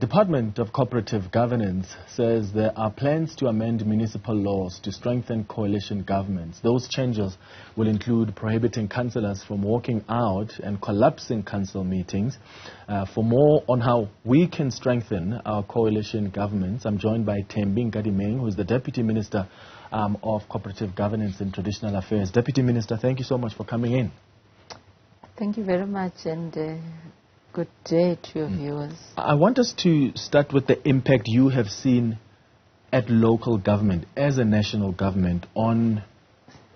Department of Co-operative Governance says there are plans to amend municipal laws to strengthen coalition governments. Those changes will include prohibiting councillors from walking out and collapsing council meetings. For more on how we can strengthen our coalition governments, I'm joined by Thembi Nkadimeng, who is the Deputy Minister of Cooperative Governance and Traditional Affairs. Deputy Minister, thank you so much for coming in. Thank you very much, and good day to your viewers. I want us to start with the impact you have seen at local government as a national government on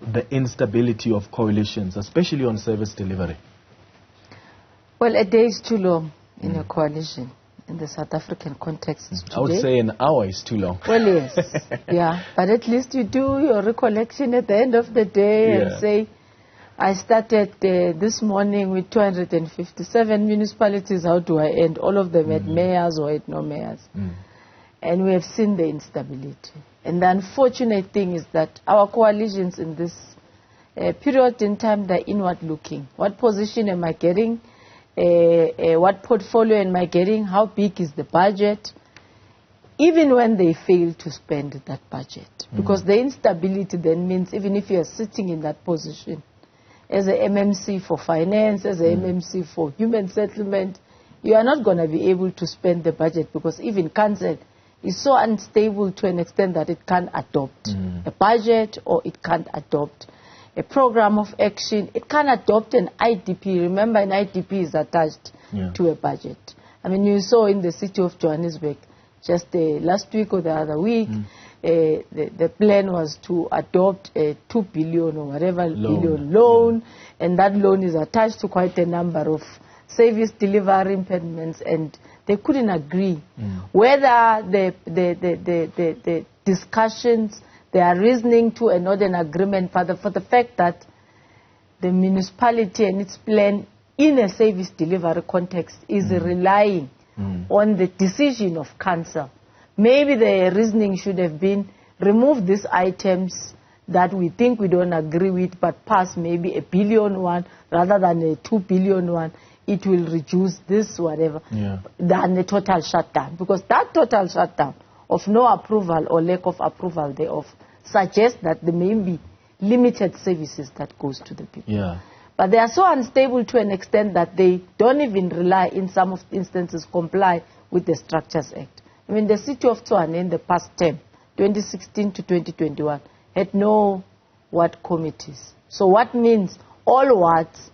the instability of coalitions, especially on service delivery. Well, a day is too long in a coalition in the South African context today. I would say an hour is too long. Well, yes, yeah, but at least you do your recollection at the end of the day and say, I started this morning with 257 municipalities. How do I end? All of them had mayors or had no mayors. And we have seen the instability. And the unfortunate thing is that our coalitions in this period in time, they're inward looking. What position am I getting? What portfolio am I getting? How big is the budget? Even when they fail to spend that budget. Because the instability then means even if you are sitting in that position, as a MMC for finance, as a MMC for human settlement, you are not going to be able to spend the budget because even council is so unstable to an extent that it can't adopt a budget or it can't adopt a program of action. It can't adopt an IDP. Remember, an IDP is attached to a budget. I mean, you saw in the city of Johannesburg just last week or the other week, the plan was to adopt a 2 billion or whatever billion loan, and that loan is attached to quite a number of service delivery impediments, and they couldn't agree whether the discussions, they are reasoning to and not an agreement for the fact that the municipality and its plan in a service delivery context is relying on the decision of council. Maybe the reasoning should have been remove these items that we think we don't agree with, but pass maybe a 1 billion one rather than a 2 billion one. It will reduce this whatever than the total shutdown. Because that total shutdown of no approval or lack of approval thereof suggests that there may be limited services that goes to the people. But they are so unstable to an extent that they don't even rely, in some of the instances, comply with the Structures Act. I mean, the city of Tshwane in the past term, 2016 to 2021, had no ward committees. So what means all wards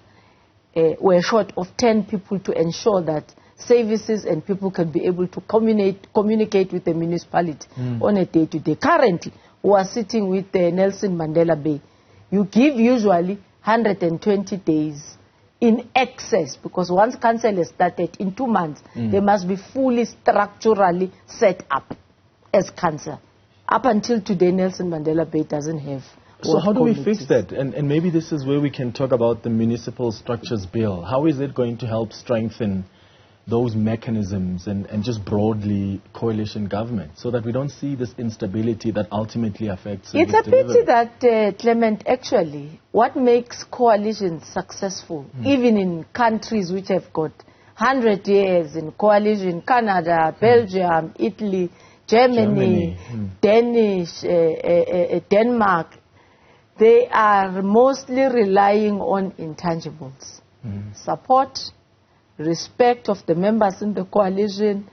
were short of 10 people to ensure that services and people can be able to communicate with the municipality on a day-to-day. Currently, we are sitting with Nelson Mandela Bay. You give usually 120 days in excess, because once council has started, in 2 months, they must be fully structurally set up as council. Up until today, Nelson Mandela Bay doesn't have. So how do we fix that? And maybe this is where we can talk about the Municipal Structures Bill. How is it going to help strengthen those mechanisms and just broadly coalition government so that we don't see this instability that ultimately affects It's a pity that, Clement, actually, what makes coalitions successful, even in countries which have got 100 years in coalition, Canada, Belgium, Italy, Germany. Danish, Denmark, they are mostly relying on intangibles. Support, respect of the members in the coalition,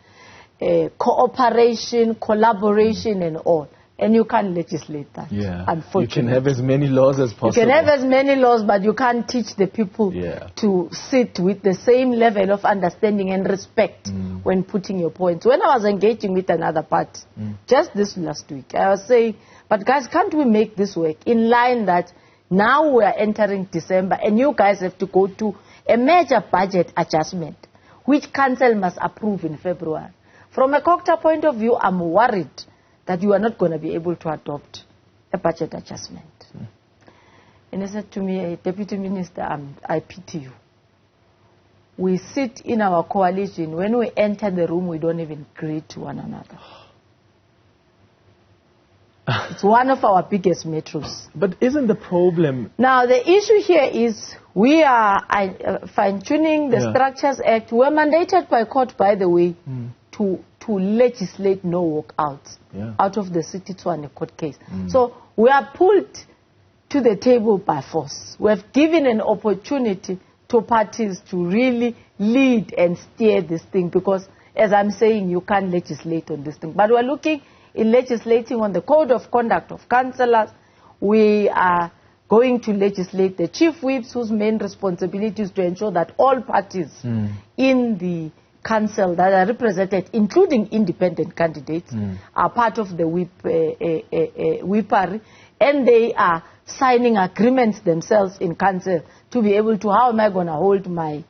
cooperation, collaboration and all. And you can't legislate that, unfortunately. You can have as many laws as possible. You can have as many laws, but you can't teach the people to sit with the same level of understanding and respect when putting your points. When I was engaging with another party, just this last week, I was saying, but guys, can't we make this work in line that now we are entering December and you guys have to go to a major budget adjustment, which council must approve in February. From a COCTA point of view, I'm worried that you are not going to be able to adopt a budget adjustment. And he said to me, Deputy Minister, I pity you. We sit in our coalition. When we enter the room, we don't even greet one another. It's one of our biggest metros. But isn't the problem... Now, the issue here is we are fine-tuning the Structures Act. We're mandated by court, by the way, to legislate no walkouts out of the City Tshwane court case. So we are pulled to the table by force. We have given an opportunity to parties to really lead and steer this thing, because, as I'm saying, you can't legislate on this thing. But we're looking in legislating on the code of conduct of councillors. We are going to legislate the chief whips, whose main responsibility is to ensure that all parties in the council that are represented, including independent candidates, are part of the whippery, and they are signing agreements themselves in council to be able to, how am I going to hold my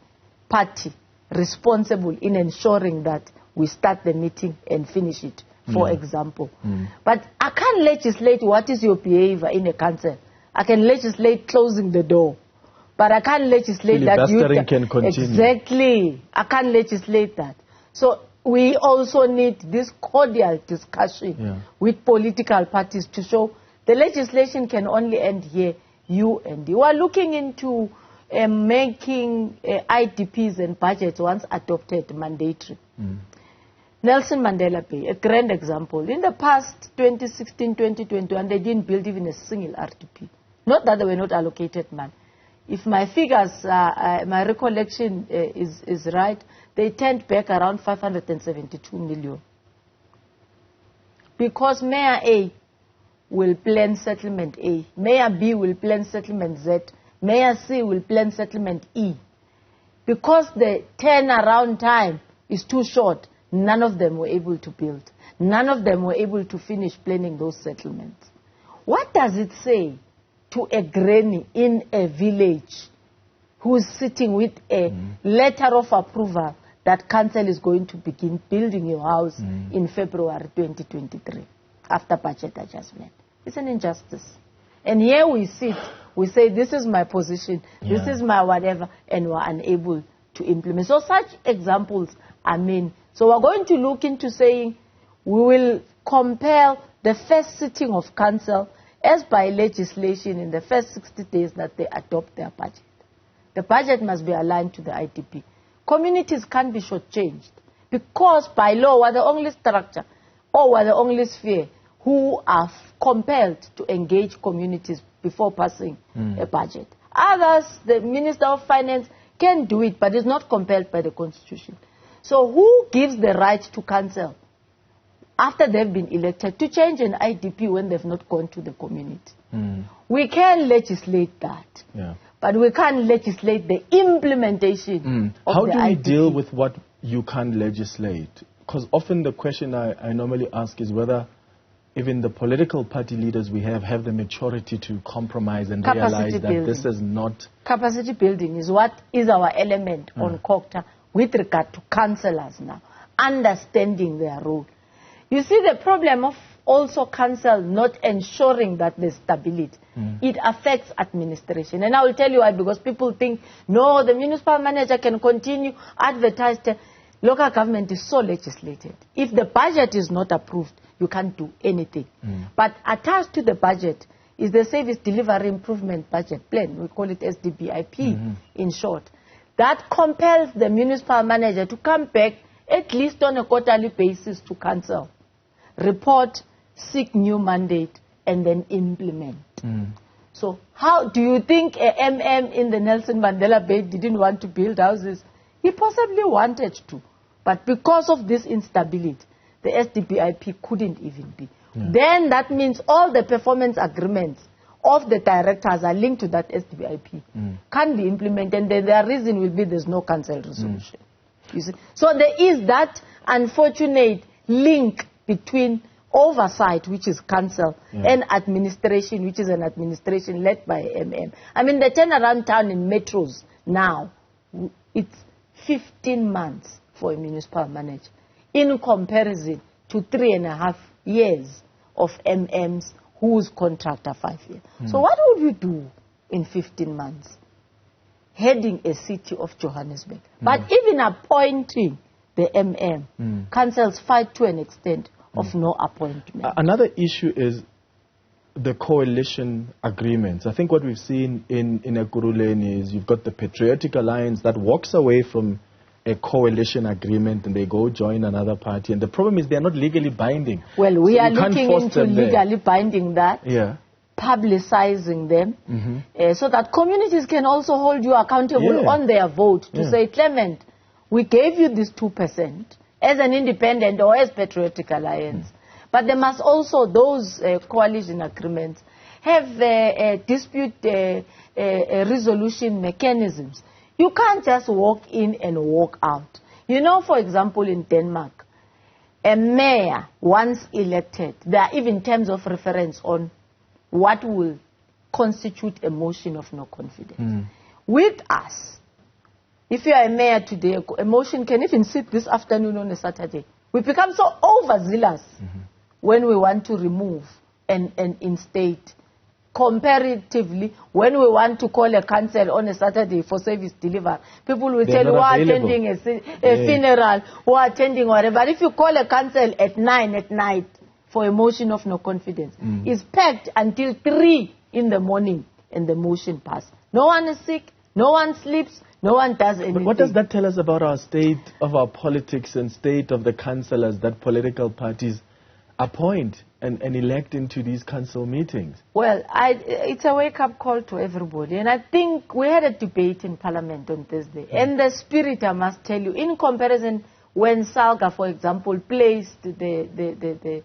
party responsible in ensuring that we start the meeting and finish it, for example. But I can't legislate what is your behavior in a council. I can legislate closing the door, but I can't legislate that you can continue. Exactly. I can't legislate that. So we also need this cordial discussion with political parties to show the legislation can only end here, you and you. We are looking into making IDPs and budgets, once adopted, mandatory. Nelson Mandela Bay, a grand example. In the past, 2016, 2021, they didn't build even a single RDP. Not that they were not allocated money. If my figures, my recollection is right, they turned back around 572 million. Because Mayor A will plan settlement A, Mayor B will plan settlement Z, Mayor C will plan settlement E. Because the turnaround time is too short, none of them were able to build. None of them were able to finish planning those settlements. What does it say to a granny in a village who's sitting with a letter of approval that council is going to begin building your house in February 2023 after budget adjustment? It's an injustice. And here we sit, we say, this is my position, this is my whatever, and we're unable to implement. So such examples are many. So we're going to look into saying we will compel the first sitting of council as by legislation in the first 60 days that they adopt their budget. The budget must be aligned to the IDP. Communities can't be shortchanged, because by law we're the only structure or we're the only sphere who are compelled to engage communities before passing a budget. Others, the Minister of Finance, can do it, but is not compelled by the Constitution. So who gives the right to council after they've been elected to change an IDP when they've not gone to the community? We can legislate that, but we can't legislate the implementation of How the do we IDP. deal with what you can't legislate? Because often the question I normally ask is whether even the political party leaders we have the maturity to compromise and realize that this is not... Capacity building is what is our element on COCTA with regard to councillors now, understanding their role. You see, the problem of also council not ensuring that there's stability, it affects administration. And I will tell you why, because people think, no, the municipal manager can continue, advertise. Local government is so legislated. If the budget is not approved, you can't do anything. But attached to the budget is the Service Delivery Improvement Budget Plan. We call it SDBIP in short. That compels the municipal manager to come back at least on a quarterly basis to council, report, seek new mandate, and then implement. So how do you think a MM in the Nelson Mandela Bay didn't want to build houses? He possibly wanted to. But because of this instability, the SDBIP couldn't even be. Then that means all the performance agreements of the directors are linked to that SDBIP. Can't be implemented, and then their reason will be there's no council resolution. You see? So there is that unfortunate link between oversight, which is council, and administration, which is an administration led by MM. I mean, the turnaround time in metros now, it's 15 months for a municipal manager, in comparison to 3.5 years of MMs whose contract are 5 years. So what would you do in 15 months? Heading a city of Johannesburg. But even appointing the MM, councils fight to an extent of no appointment. Another issue is the coalition agreements. I think what we've seen in Ekurhuleni is you've got the Patriotic Alliance that walks away from a coalition agreement and they go join another party. And the problem is they are not legally binding. Well, we are looking into legally binding that. Yeah. Publicizing them so that communities can also hold you accountable on their vote to say, Clement, we gave you this 2% as an independent or as patriotic alliance. But there must also, those coalition agreements, have dispute resolution mechanisms. You can't just walk in and walk out. You know, for example, in Denmark, a mayor, once elected, there are even terms of reference on what will constitute a motion of no confidence. With us, if you are a mayor today, a motion can even sit this afternoon on a Saturday. We become so overzealous when we want to remove and instate. Comparatively, when we want to call a council on a Saturday for service delivery, people will tell you who are attending a funeral, who are attending whatever. But if you call a council at 9 at night, for a motion of no confidence, is packed until 3 in the morning and the motion passes. No one is sick, no one sleeps, no one does anything. But what does that tell us about our state of our politics and state of the councillors that political parties appoint and elect into these council meetings? Well, it's a wake-up call to everybody. And I think we had a debate in Parliament on Thursday. And the spirit, I must tell you, in comparison, when Salga, for example, placed the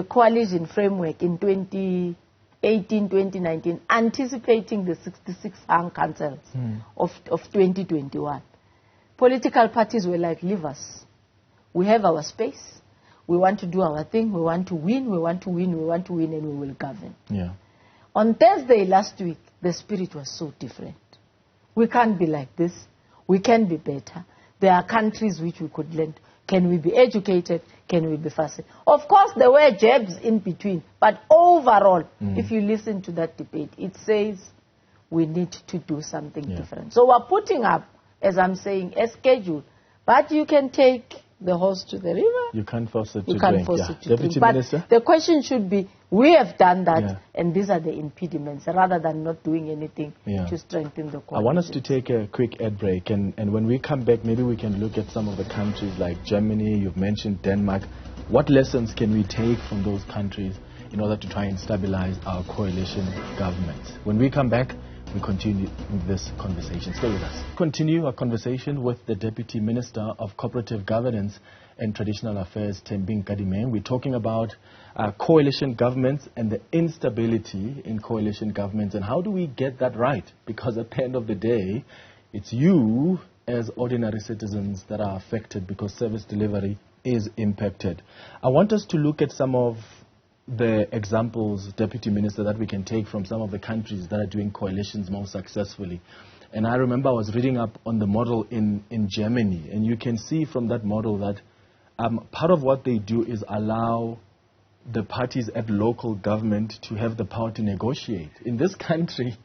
coalition framework in 2018, 2019, anticipating the 66 hung councils of 2021. Political parties were like, leave us. We have our space. We want to do our thing. We want to win. We want to win. We want to win, and we will govern. Yeah. On Thursday last week, the spirit was so different. We can't be like this. We can be better. There are countries which we could learn. Can we be educated? Can we be faster? Of course, there were jabs in between. But overall, if you listen to that debate, it says we need to do something different. So we're putting up, as I'm saying, a schedule. But you can take the horse to the river. You can't force it to drink. You can't force it to drink. But the question should be, we have done that, and these are the impediments, rather than not doing anything to strengthen the coalition. I want us to take a quick ad break, and when we come back, maybe we can look at some of the countries like Germany, you've mentioned Denmark. What lessons can we take from those countries in order to try and stabilize our coalition governments? When we come back, we continue with this conversation. Stay with us. Continue our conversation with the Deputy Minister of Cooperative Governance and Traditional Affairs, Thembi Nkadimeng. We're talking about coalition governments and the instability in coalition governments, and how do we get that right? Because at the end of the day, it's you as ordinary citizens that are affected because service delivery is impacted. I want us to look at some of the examples, Deputy Minister, that we can take from some of the countries that are doing coalitions more successfully. And I remember I was reading up on the model in Germany, and you can see from that model that part of what they do is allow the parties at local government to have the power to negotiate. In this country,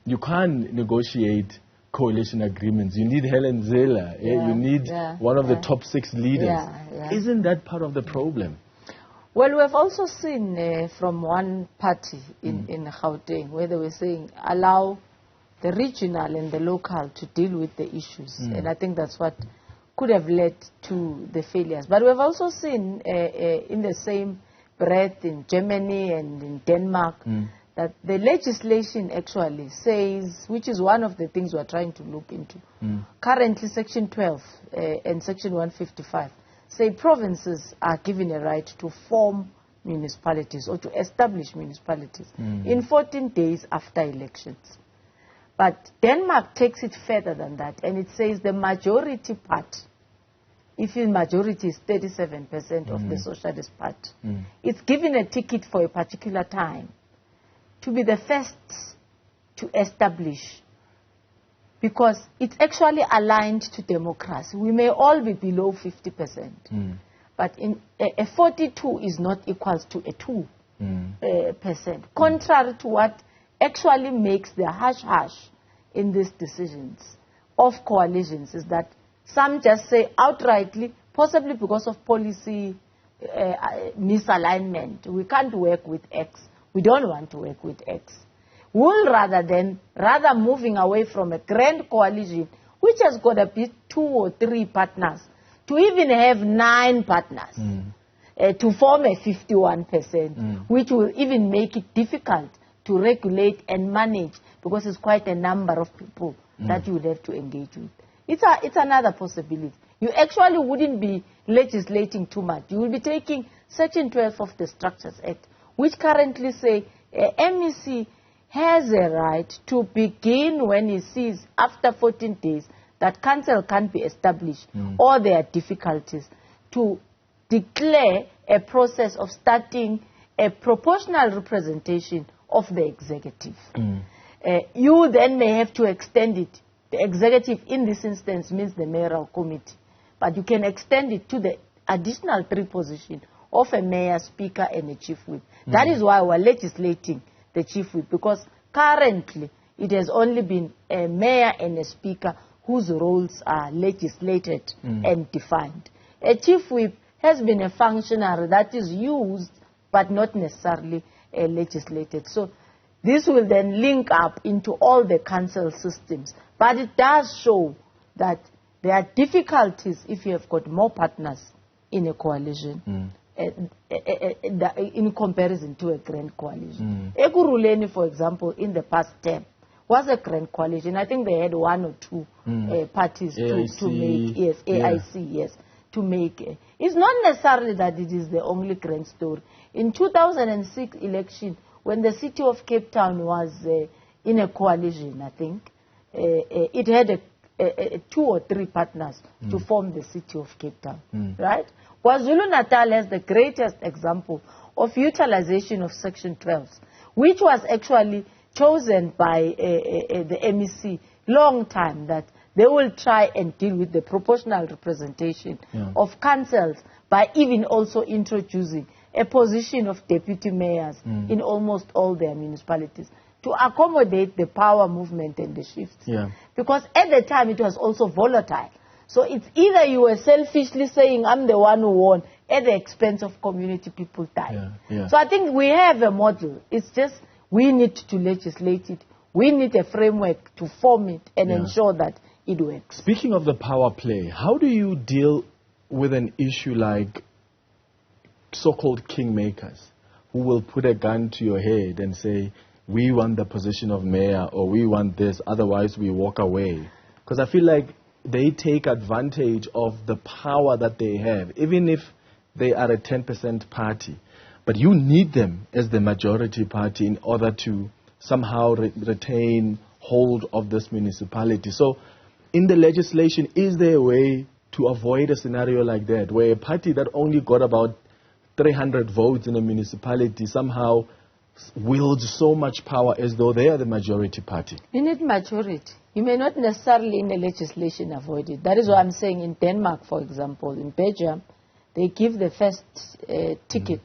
you can't negotiate coalition agreements. You need Helen Ziller. You need one of the top 6 leaders. Isn't that part of the problem? Well, we have also seen from one party in Gauteng where they were saying allow the regional and the local to deal with the issues. And I think that's what could have led to the failures. But we have also seen in the same breath in Germany and in Denmark that the legislation actually says, which is one of the things we are trying to look into. Currently, Section 12 and Section 155 say provinces are given a right to form municipalities or to establish municipalities in 14 days after elections. But Denmark takes it further than that, and it says the majority party, if the majority is 37% of the Socialist Party, it's given a ticket for a particular time to be the first to establish, because it's actually aligned to democracy. We may all be below 50%, but a 42 is not equal to a 2%. Contrary to what actually makes the hush-hush in these decisions of coalitions is that some just say outrightly, possibly because of policy misalignment, we can't work with X, we don't want to work with X. We'll rather moving away from a grand coalition which has got to be 2 or 3 partners, to even have 9 partners, to form a 51%, which will even make it difficult to regulate and manage, because it's quite a number of people that you would have to engage with. It's another possibility. You actually wouldn't be legislating too much. You will be taking Section 12 of the Structures Act, which currently say MEC has a right to begin when he sees after 14 days that council can't be established or there are difficulties, to declare a process of starting a proportional representation of the executive. You then may have to extend it. The executive in this instance means the mayoral committee, but you can extend it to the additional 3 positions of a mayor, speaker, and a chief whip. That is why we're legislating the chief whip, because currently it has only been a mayor and a speaker whose roles are legislated and defined. A chief whip has been a functionary that is used but not necessarily legislated. So this will then link up into all the council systems. But it does show that there are difficulties if you have got more partners in a coalition in comparison to a grand coalition. Ekurhuleni, for example, in the past term, was a grand coalition. I think they had 1 or 2 parties to make, AIC, to make. It's not necessarily that it is the only grand story. In 2006 election, when the city of Cape Town was in a coalition, I think, it had 2 or 3 partners to form the city of Cape Town, right? KwaZulu-Natal has the greatest example of utilization of Section 12, which was actually chosen by the MEC long time, that they will try and deal with the proportional representation of councils by even also introducing a position of deputy mayors in almost all their municipalities, to accommodate the power movement and the shifts. Because at the time it was also volatile. So it's either you were selfishly saying, I'm the one who won, at the expense of community people dying. So I think we have a model. It's just we need to legislate it. We need a framework to form it and ensure that it works. Speaking of the power play, how do you deal with an issue like so-called kingmakers, who will put a gun to your head and say, we want the position of mayor, or we want this, otherwise we walk away? Because I feel like they take advantage of the power that they have, even if they are a 10% party. But you need them as the majority party in order to somehow retain hold of this municipality. So in the legislation, is there a way to avoid a scenario like that, where a party that only got about 300 votes in a municipality somehow wields so much power as though they are the majority party? You need majority. You may not necessarily in the legislation avoid it. That is why I'm saying in Denmark, for example, in Belgium, they give the first ticket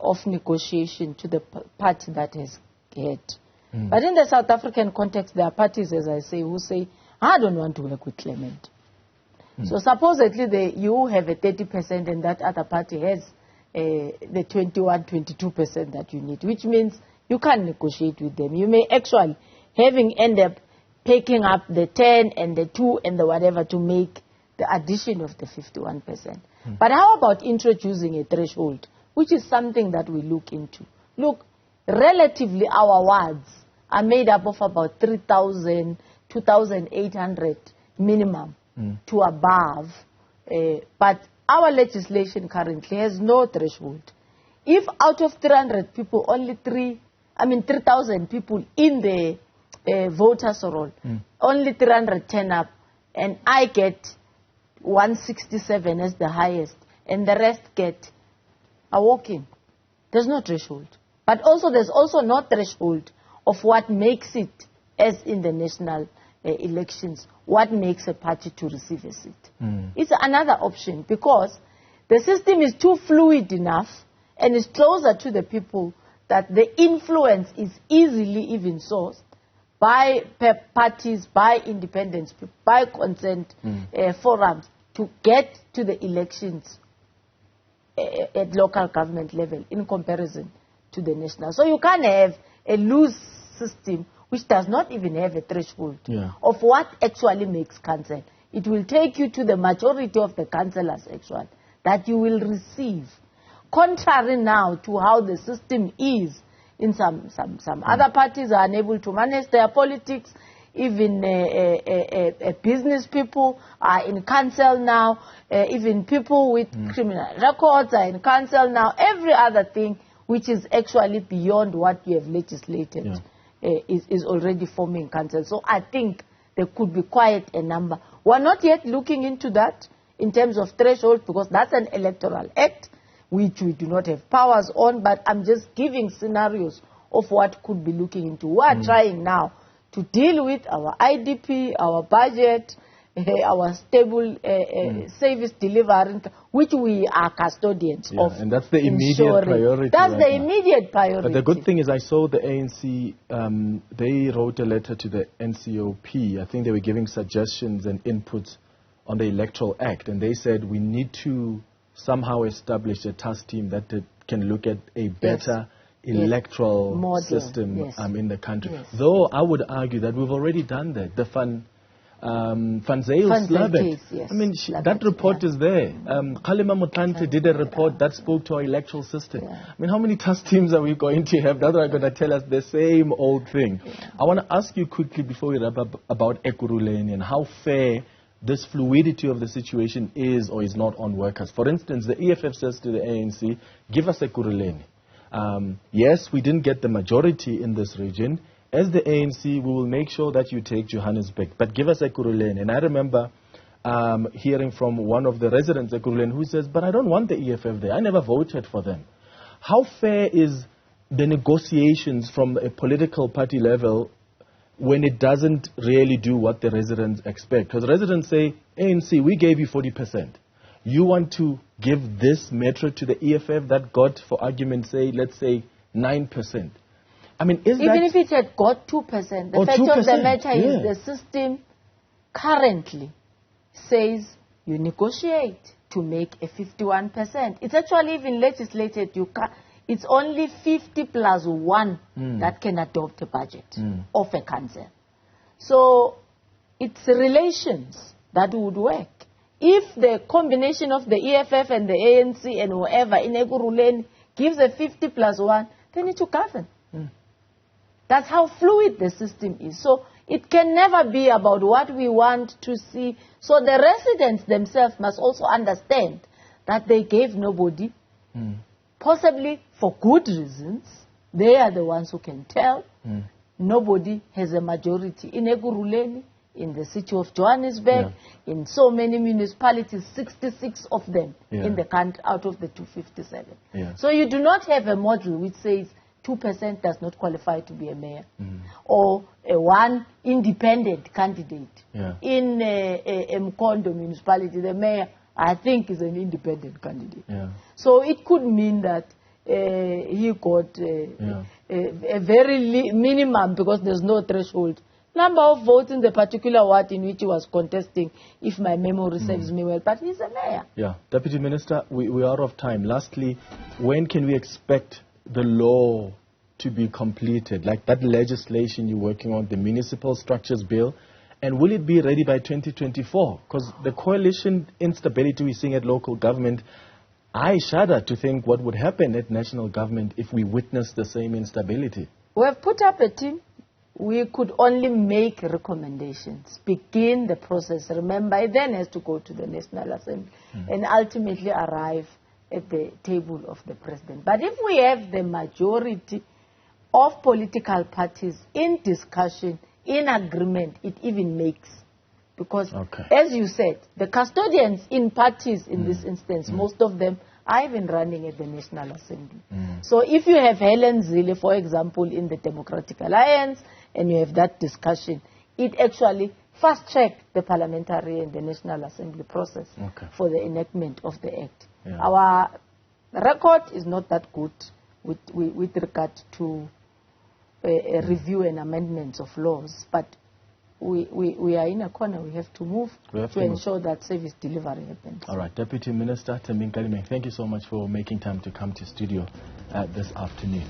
of negotiation to the party that has had. But in the South African context, there are parties, as I say, who say, I don't want to work with Clement. So supposedly you have a 30% and that other party has the 21, 22% that you need, which means you can't negotiate with them. You may actually end up taking up the 10 and the 2 and the whatever to make the addition of the 51%. But how about introducing a threshold, which is something that we look into? Look, relatively our wards are made up of about 3,000, 2,800 minimum to above, but our legislation currently has no threshold. If out of 300 people, only 3,000 people in the voters roll, only 300 turn up, and I get 167 as the highest, and the rest get a walk-in, there's no threshold. But also there's also no threshold of what makes it, as in the national elections, what makes a party to receive a seat. It's another option, because the system is too fluid enough and is closer to the people that the influence is easily even sourced by parties, by independents, by consent forums to get to the elections at local government level in comparison to the national. So you can't have a loose system which does not even have a threshold of what actually makes council. It will take you to the majority of the councillors actually that you will receive. Contrary now to how the system is in some other parties are unable to manage their politics. Even business people are in council now. Even people with criminal records are in council now. Every other thing which is actually beyond what you have legislated is already forming council. So I think there could be quite a number. We're not yet looking into that in terms of threshold because that's an electoral act which we do not have powers on, but I'm just giving scenarios of what could be looking into. We are trying now to deal with our IDP, our budget, our stable service delivery, which we are custodians of. And that's the immediate priority. That's the immediate priority. But the good thing is I saw the ANC, they wrote a letter to the NCOP. I think they were giving suggestions and inputs on the Electoral Act. And they said we need to somehow establish a task team that can look at a better electoral system in the country. Though I would argue that we've already done that. The Van Zyl Slabek. I mean, that report is there. Kgalema Motlanthe did a report that spoke to our electoral system. I mean, how many task teams are we going to have that are going to tell us the same old thing? I want to ask you quickly before we wrap up about Ekurhuleni and how fair this fluidity of the situation is or is not on workers. For instance, the EFF says to the ANC, give us Ekurhuleni. Yes, we didn't get the majority in this region. As the ANC, we will make sure that you take Johannesburg, but give us Ekurhuleni. And I remember hearing from one of the residents of Ekurhuleni who says, but I don't want the EFF there. I never voted for them. How fair is the negotiations from a political party level when it doesn't really do what the residents expect? Because residents say, ANC, we gave you 40%. You want to give this metro to the EFF that got, for argument's sake, let's say 9%. I mean, even if it had got 2%, the fact of the matter is the system currently says you negotiate to make a 51%. It's actually even legislated. It's only 50 plus 1 that can adopt a budget of a council. So it's relations that would work. If the combination of the EFF and the ANC and whoever in Ekurhuleni gives a 50 plus 1, then it will govern. That's how fluid the system is. So it can never be about what we want to see. So the residents themselves must also understand that they gave nobody, possibly for good reasons. They are the ones who can tell. Nobody has a majority in Ekurhuleni, in the city of Johannesburg, in so many municipalities, 66 of them in the country out of the 257. So you do not have a model which says 2% does not qualify to be a mayor, or one independent candidate. In a Mkondo municipality, the mayor, I think, is an independent candidate. So it could mean that he got a very minimum, because there's no threshold, number of votes in the particular ward in which he was contesting, if my memory serves me well, but he's a mayor. Deputy Minister, we are out of time. Lastly, when can we expect the law to be completed, like that legislation you're working on, the municipal structures bill, and will it be ready by 2024? Because the coalition instability we're seeing at local government, I shudder to think what would happen at national government if we witness the same instability. We have put up a team. We could only make recommendations, begin the process. Remember, it then has to go to the National Assembly and ultimately arrive at the table of the president. But if we have the majority of political parties in discussion, in agreement, it even makes. Because, as you said, the custodians in parties in this instance, most of them are even running at the National Assembly. So if you have Helen Zille, for example, in the Democratic Alliance, and you have that discussion, it actually fast-track the parliamentary and the National Assembly process for the enactment of the Act. Our record is not that good with regard to a review and amendments of laws, but we are in a corner. We have to move to ensure that service delivery happens. All right. Deputy Minister Thembi Nkadimeng, thank you so much for making time to come to studio this afternoon.